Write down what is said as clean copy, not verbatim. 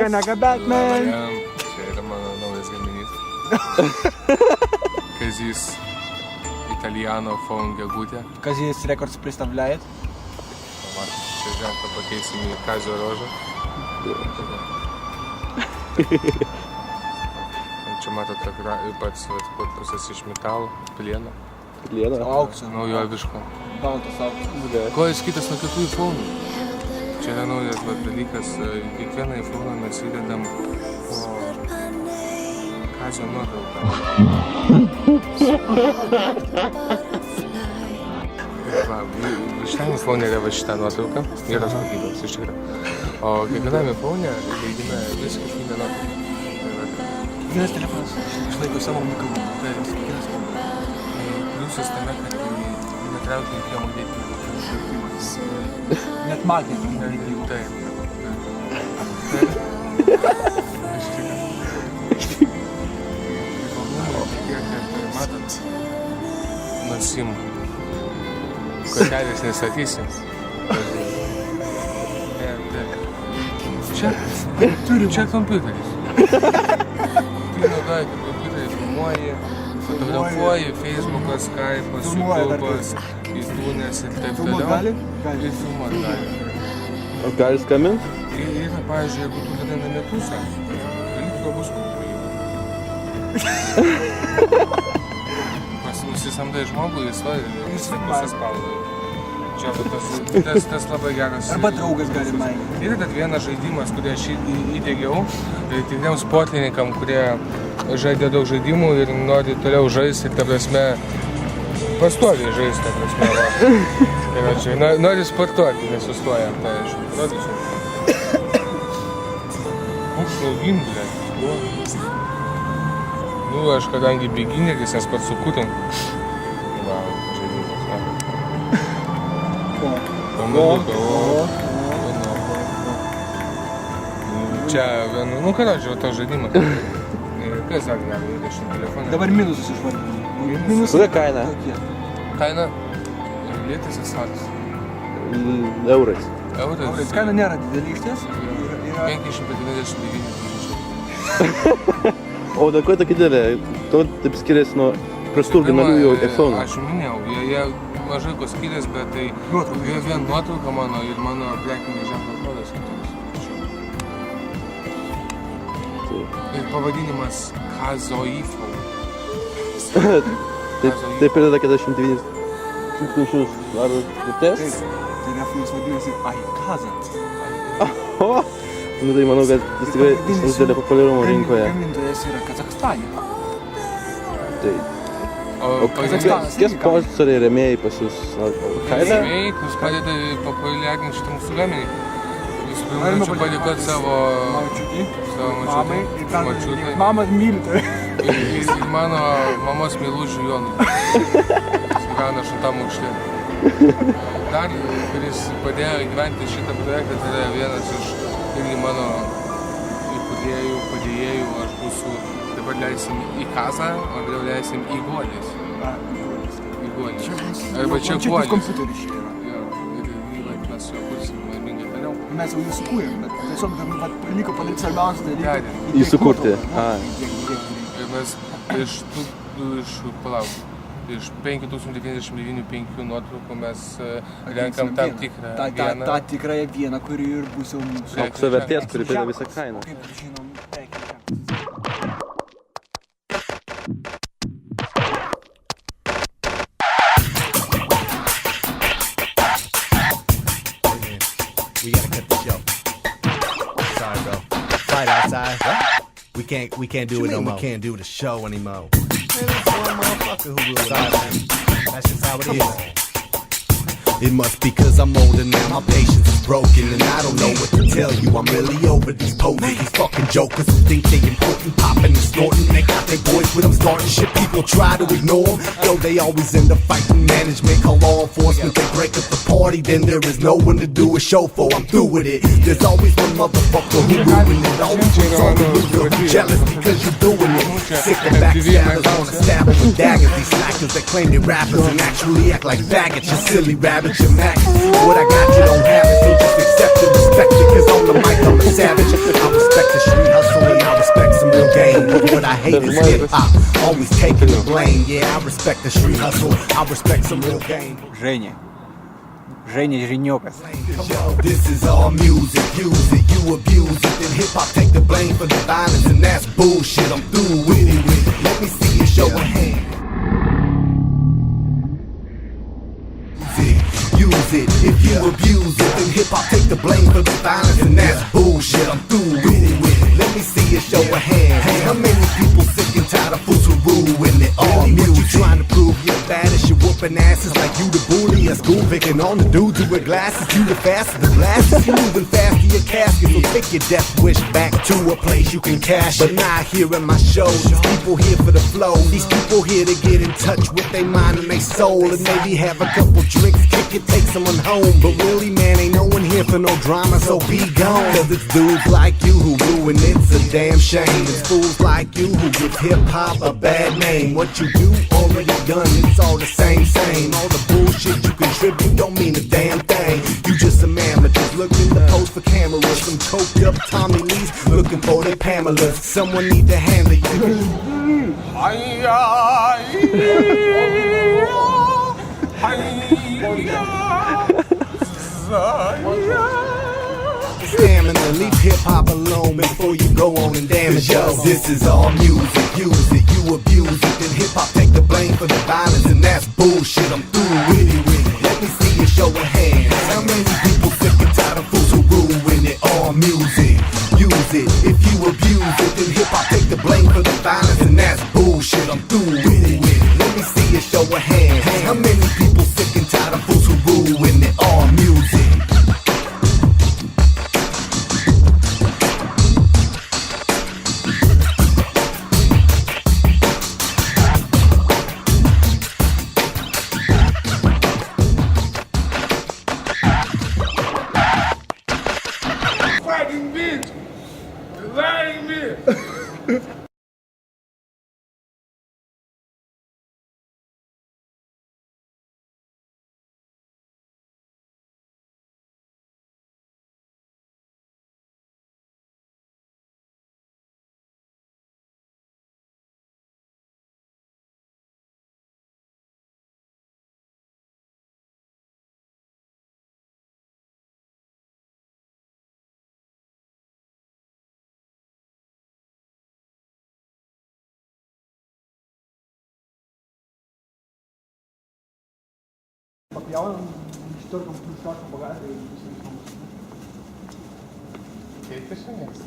Naga Batman. Čia yra mano naujas gaminys. Kazys Italiano phone gegutė. Kazys Records представляет. Čia ženklą pakeisim į Kazio rožą. Čia matot pats korpusas iš metalo, plieno. Aukso. Naujoviško. Baltas aukso. Kuo jis kitas nuo kitų iPhone'ų? Čia yra naujas dalykas, kiekvieną iPhone'ą mes įdedam po Kazio nuotrauką. Šitam iPhone'e yra va šitą nuotrauką, geros kokybės, iš tikrųjų. O kiekvienam iPhone'e leidime vis skirtingą nuotrauką. Kiekvienas telefonas išlaiko savo unikalumą. Pliusas tame, kad netraukia jokių magnetinių. Net magnetinių nereikėjo. Taip. Iš tikrųjų. Matot, nuo SIM kortelės nestatysim. Čia kompiuteris. Tu naudoji kaip kompiuterį, filmuoji, fotografuoji, Facebookas, Skype'as, YouTube'as, iTunes ir taip toliau. Filmuot gali? Ir filmuot gali. O gali skambint? Ir, pavyzdžiui, jeigu tu tada namie tūsą, gali bus nusisamdai žmogų, jis nusispaudo. Čia tas labai geras. Arba draugas gali mainyti. Ir tad vienas žaidimas, kurį aš įdėgiau, tikriems sportininkam, kurie žaidė daug žaidimų ir nori toliau žaisti, ta prasme, pastoviai žaisti, ta prasme. Nori sportuoti, nesustojant, tai aišku. Naugin, blėt. Nu, aš kadangi beginneris, nes pats sukūrėm. Va, žaidimas, va. Čia, nu, karadžiu, to žaidimas. Kas dar gali įdėti šitą telefoną? Dabar minusus išvardinti. Kokia kaina? Kaina? Lėtis ir svaras. Eurais. Eurais. Kaina nėra didelį išties. 599. O da kuo tokia didelė? Tuo taip skiriasi nuo prastų originalių iPhone'ų. Aš minėjau, jie mažai ko skiriasi, bet tai vien nuotrauka mano ir mano prekinė ženklo kodas. Ir pavadinimas Kazoifo. Tai prideda 49 tūkstančius ar vertės? Telefonas vadinasi iKaza. O! Nu tai manau, kad jis tikrai didelė populiarumo rinkoje. Gamintojas yra Kazachstane. Tai. O kiek sponsoriai rėmėjai pas jūs? Kaina? Rėmėjai, kas padeda populiarinti šitą mūsų gaminį. Jūs norėčiau padėkoti savo močiutei. Mama myli tave. Ir mano mamos meilužių Jonui. Jis gyvena 8 aukšte. Dar, kuris padėjo įgyventi šitą projektą, tai yra vienas iš irgi mano įkūrėjų, padėjėjų. Aš būsiu, dabar leisim į Kazą, o vėliau leisim į Guolis. Į Guolis. Arba čia Guolis. Kompiuteris čia yra. Jo, ir mes jo kursim laimingai toliau. Mes jau jį sukūrėm, bet tiesiog paliko padaryti svarbiausią dalyką. Jį sukurti. Ir mes iš 5099 nuotraukų mes renkam tam tikrą vieną. Ta tikrąją vieną, kuri ir bus jau mūsų. Aukso vertės, kuri prideda visą kainą. Kaip žinom, prekinį. We gotta cut the show. Sorry, bro. Fight outside. What? We can't do it no more. We can't do the show anymore. Man, that's one motherfucker who will. Sorry, man. That's just how it is. It must be cause I'm older now, my patience is broken and I don't know what to tell you. I'm really over these posers, these fucking jokers who think they important, popping and snorting. They got their boys with them starting shit, people try to ignore them. Yo, they always end up fighting management, call law enforcement. They break up the party, then there is no one to do a show for. I'm through with it. There's always one motherfucker who ruin it. Always one's on the loser who's jealous because you're doing it. Sick of backstabbers on the stabber with daggers. These slackers that claim they're rappers and actually act like faggots. You silly rabbits, you're max. What I got you don't have it, so just accept it, respect haters. Hip hop always taking the blame. Yeah, I respect the street hustle. I respect some real game. Женя. Женя Женёка. This is all music, use it, you abuse it. Then hip hop take the blame for the violence, and that's bullshit. I'm through with it. Let me see you show a hand. Use it, if you abuse it, then hip hop take the blame for the violence, and that's bullshit. I'm through with it. Let me see you show a hand. Hey, how many people sick and tired of fools who ruin it all? What you trying to prove? You're baddest, you're whooping asses like you the bully at school, picking on the dudes who wear glasses. You the fastest, the blasters, you moving fast to your casket. So take your death wish back to a place you can cash it. But not here in my show. These people here for the flow. These people here to get in touch with their mind and their soul, and maybe have a couple drinks, kick it, take someone home. But really, man, ain't no one here for no drama, so be gone. Cause it's dudes like you who ruin it's a damn shame. It's fools like you who give hip-hop a bad name. What you do, already done, it's all the same. All the bullshit you contribute don't mean a damn thing. You just a man, but just looking to pose for cameras. Some coked up Tommy Lee's looking for their Pamelas. Someone need to handle you. Stamina, leave hip-hop alone before you go on and damage us. This is all music, use it, you abuse it. Then hip-hop take the blame for the violence, and that's bullshit. I'm through with it. Let me see you show a hand. How many people sick and tired of fools who ruin it? All music, use it, if you abuse it. Then hip-hop take the blame for the violence, and that's bullshit. I'm through with it. Let me see you show a hand. How many people sick and tired of fools who ruin it? All music. Fucking bitch! Lying bitch! Ja, что там включать богатые. Geht das schon jetzt?